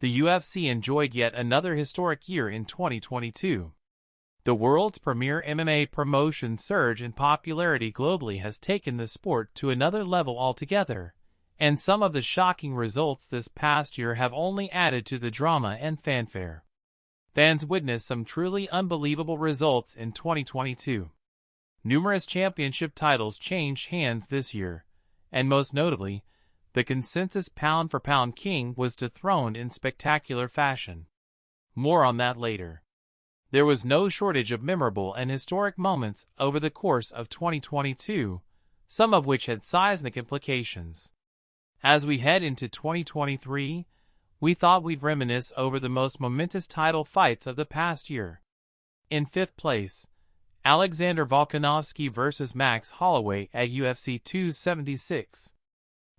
The UFC enjoyed yet another historic year in 2022. The world's premier MMA promotion surge in popularity globally has taken the sport to another level altogether, and some of the shocking results this past year have only added to the drama and fanfare. Fans witnessed some truly unbelievable results in 2022. Numerous championship titles changed hands this year, and most notably, the consensus pound-for-pound king was dethroned in spectacular fashion. More on that later. There was no shortage of memorable and historic moments over the course of 2022, some of which had seismic implications. As we head into 2023, we thought we'd reminisce over the most momentous title fights of the past year. In fifth place, Alexander Volkanovski vs. Max Holloway at UFC 276.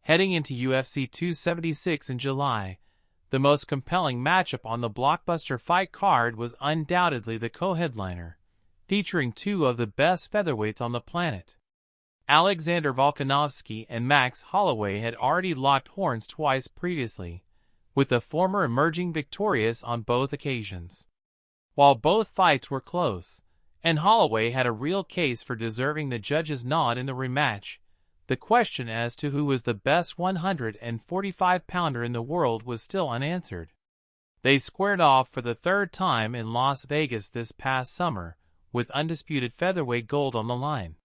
Heading into UFC 276 in July, the most compelling matchup on the blockbuster fight card was undoubtedly the co-headliner, featuring two of the best featherweights on the planet. Alexander Volkanovski and Max Holloway had already locked horns twice previously, with the former emerging victorious on both occasions. While both fights were close, and Holloway had a real case for deserving the judges' nod in the rematch, the question as to who was the best 145-pounder in the world was still unanswered. They squared off for the third time in Las Vegas this past summer, with undisputed featherweight gold on the line.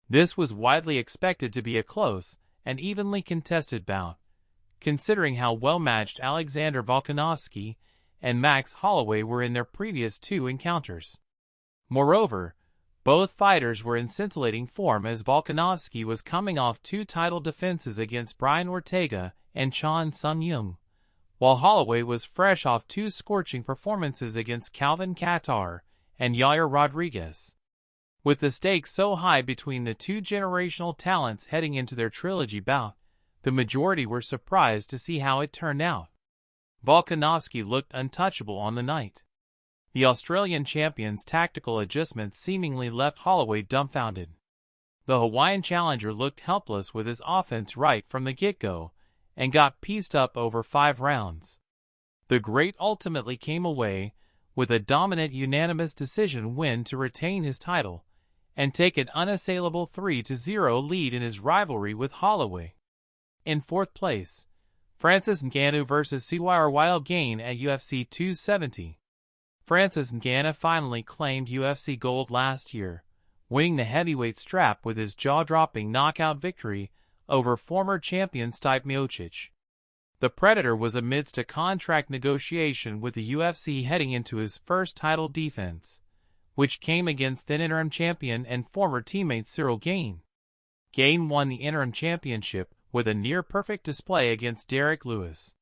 This was widely expected to be a close and evenly contested bout, considering how well-matched Alexander Volkanovski and Max Holloway were in their previous two encounters. Moreover, both fighters were in scintillating form as Volkanovski was coming off two title defenses against Brian Ortega and Chan Sung Jung, while Holloway was fresh off two scorching performances against Calvin Kattar and Yair Rodriguez. With the stakes so high between the two generational talents heading into their trilogy bout, the majority were surprised to see how it turned out. Volkanovski looked untouchable on the night. The Australian champion's tactical adjustments seemingly left Holloway dumbfounded. The Hawaiian challenger looked helpless with his offense right from the get-go and got pieced up over 5 rounds. The great ultimately came away with a dominant unanimous decision win to retain his title and take an unassailable 3-0 lead in his rivalry with Holloway. In fourth place, Francis Ngannou vs. Gane at UFC 270. Francis Ngannou finally claimed UFC gold last year, winning the heavyweight strap with his jaw-dropping knockout victory over former champion Stipe Miocic. The Predator was amidst a contract negotiation with the UFC heading into his first title defense, which came against then interim champion and former teammate Cyril Gane. Gane won the interim championship with a near-perfect display against Derek Lewis.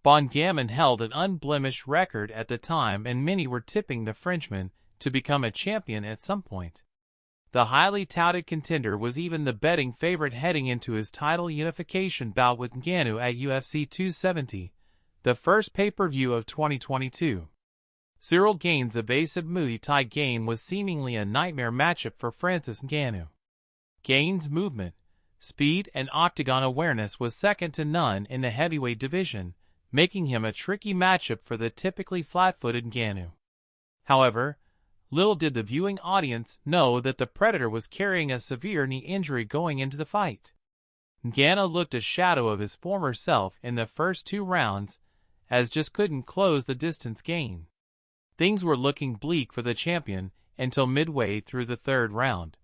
Von Gammon held an unblemished record at the time, and many were tipping the Frenchman to become a champion at some point. The highly touted contender was even the betting favorite heading into his title unification bout with Ngannou at UFC 270, the first pay-per-view of 2022. Cyril Gane's evasive Muay Thai game was seemingly a nightmare matchup for Francis Ngannou. Gane's movement, speed, and octagon awareness was second to none in the heavyweight division, making him a tricky matchup for the typically flat-footed Ngannou. However, little did the viewing audience know that the Predator was carrying a severe knee injury going into the fight. Ngannou looked a shadow of his former self in the first 2 rounds, as just couldn't close the distance gain. Things were looking bleak for the champion until midway through the 3rd round,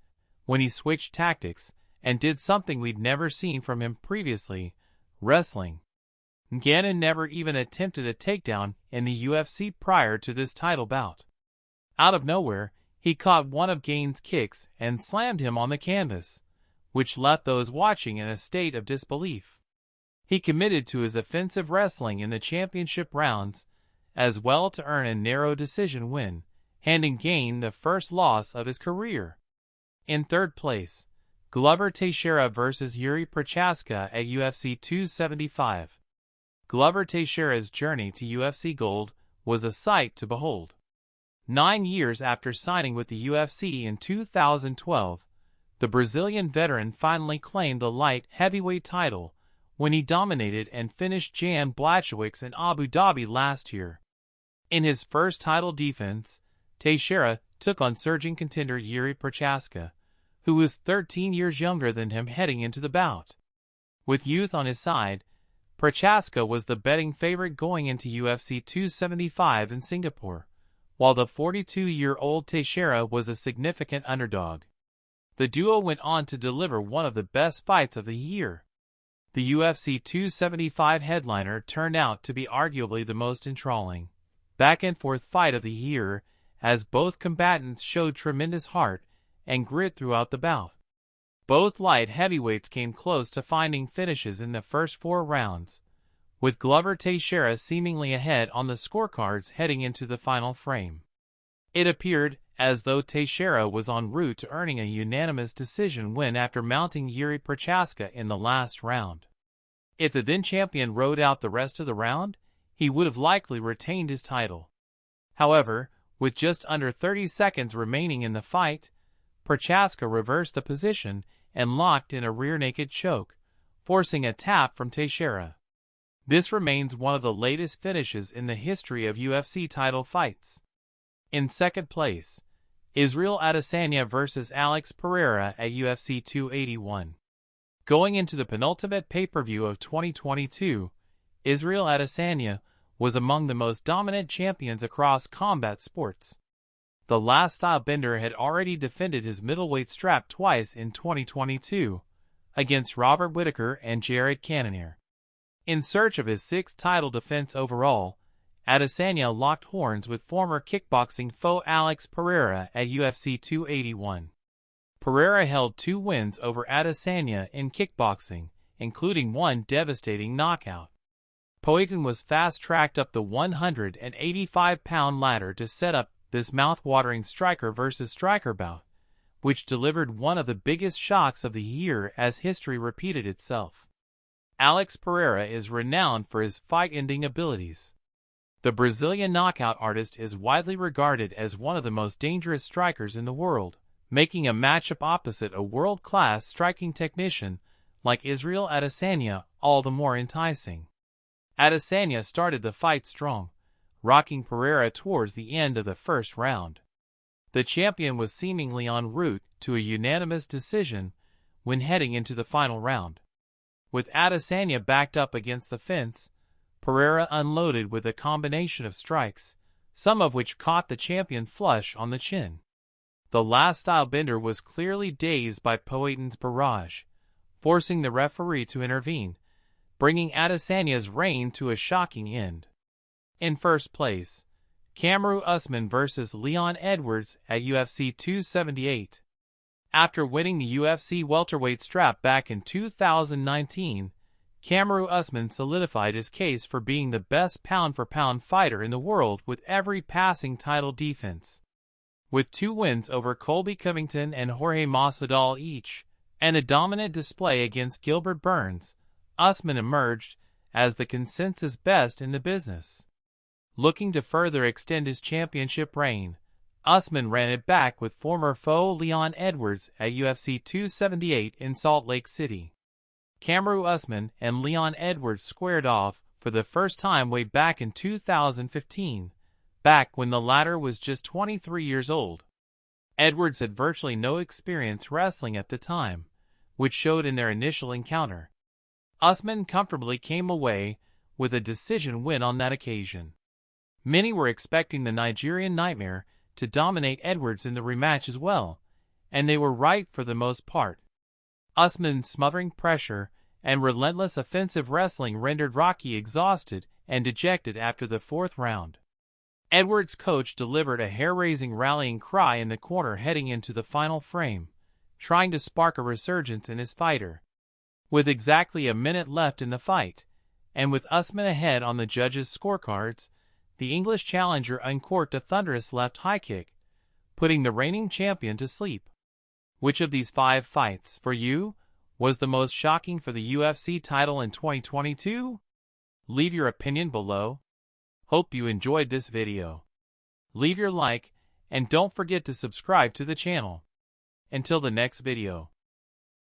when he switched tactics and did something we'd never seen from him previously: wrestling. Gane never even attempted a takedown in the UFC prior to this title bout. Out of nowhere, he caught one of Gane's kicks and slammed him on the canvas, which left those watching in a state of disbelief. He committed to his offensive wrestling in the championship rounds as well to earn a narrow decision win, handing Gane the first loss of his career. In third place, Glover Teixeira vs. Yuri Prochazka at UFC 275. Glover Teixeira's journey to UFC gold was a sight to behold. 9 years after signing with the UFC in 2012, the Brazilian veteran finally claimed the light heavyweight title, when he dominated and finished Jan Blachowicz in Abu Dhabi last year. In his first title defense, Teixeira took on surging contender Yuri Prochazka, who was 13 years younger than him heading into the bout. With youth on his side, Prochazka was the betting favorite going into UFC 275 in Singapore, while the 42-year-old Teixeira was a significant underdog. The duo went on to deliver one of the best fights of the year. The UFC 275 headliner turned out to be arguably the most enthralling, back-and-forth fight of the year, as both combatants showed tremendous heart and grit throughout the bout. Both light heavyweights came close to finding finishes in the first 4 rounds, with Glover Teixeira seemingly ahead on the scorecards heading into the final frame. It appeared as though Teixeira was en route to earning a unanimous decision win after mounting Yuri Prochazka in the last round. If the then-champion rode out the rest of the round, he would have likely retained his title. However, with just under 30 seconds remaining in the fight, Prochazka reversed the position and locked in a rear-naked choke, forcing a tap from Teixeira. This remains one of the latest finishes in the history of UFC title fights. In second place, Israel Adesanya vs. Alex Pereira at UFC 281. Going into the penultimate pay-per-view of 2022, Israel Adesanya was among the most dominant champions across combat sports. The last stylebender had already defended his middleweight strap twice in 2022, against Robert Whittaker and Jared Cannonier. In search of his 6th title defense overall, Adesanya locked horns with former kickboxing foe Alex Pereira at UFC 281. Pereira held 2 wins over Adesanya in kickboxing, including one devastating knockout. Poatan was fast-tracked up the 185-pound ladder to set up this mouth-watering striker versus striker bout, which delivered one of the biggest shocks of the year as history repeated itself. Alex Pereira is renowned for his fight-ending abilities. The Brazilian knockout artist is widely regarded as one of the most dangerous strikers in the world, making a matchup opposite a world-class striking technician like Israel Adesanya all the more enticing. Adesanya started the fight strong, rocking Pereira towards the end of the first round. The champion was seemingly en route to a unanimous decision when heading into the final round. With Adesanya backed up against the fence, Pereira unloaded with a combination of strikes, some of which caught the champion flush on the chin. The last stylebender was clearly dazed by Poatan's barrage, forcing the referee to intervene, bringing Adesanya's reign to a shocking end. In first place, Kamaru Usman vs. Leon Edwards at UFC 278. After winning the UFC welterweight strap back in 2019, Kamaru Usman solidified his case for being the best pound-for-pound fighter in the world with every passing title defense. With 2 wins over Colby Covington and Jorge Masvidal each, and a dominant display against Gilbert Burns, Usman emerged as the consensus best in the business. Looking to further extend his championship reign, Usman ran it back with former foe Leon Edwards at UFC 278 in Salt Lake City. Kamaru Usman and Leon Edwards squared off for the first time way back in 2015, back when the latter was just 23 years old. Edwards had virtually no experience wrestling at the time, which showed in their initial encounter. Usman comfortably came away with a decision win on that occasion. Many were expecting the Nigerian Nightmare to dominate Edwards in the rematch as well, and they were right for the most part. Usman's smothering pressure and relentless offensive wrestling rendered Rocky exhausted and dejected after the 4th round. Edwards' coach delivered a hair-raising rallying cry in the corner heading into the final frame, trying to spark a resurgence in his fighter. With exactly a minute left in the fight, and with Usman ahead on the judges' scorecards, the English challenger uncorked a thunderous left high kick, putting the reigning champion to sleep. Which of these 5 fights, for you, was the most shocking for the UFC title in 2022? Leave your opinion below. Hope you enjoyed this video. Leave your like, and don't forget to subscribe to the channel. Until the next video.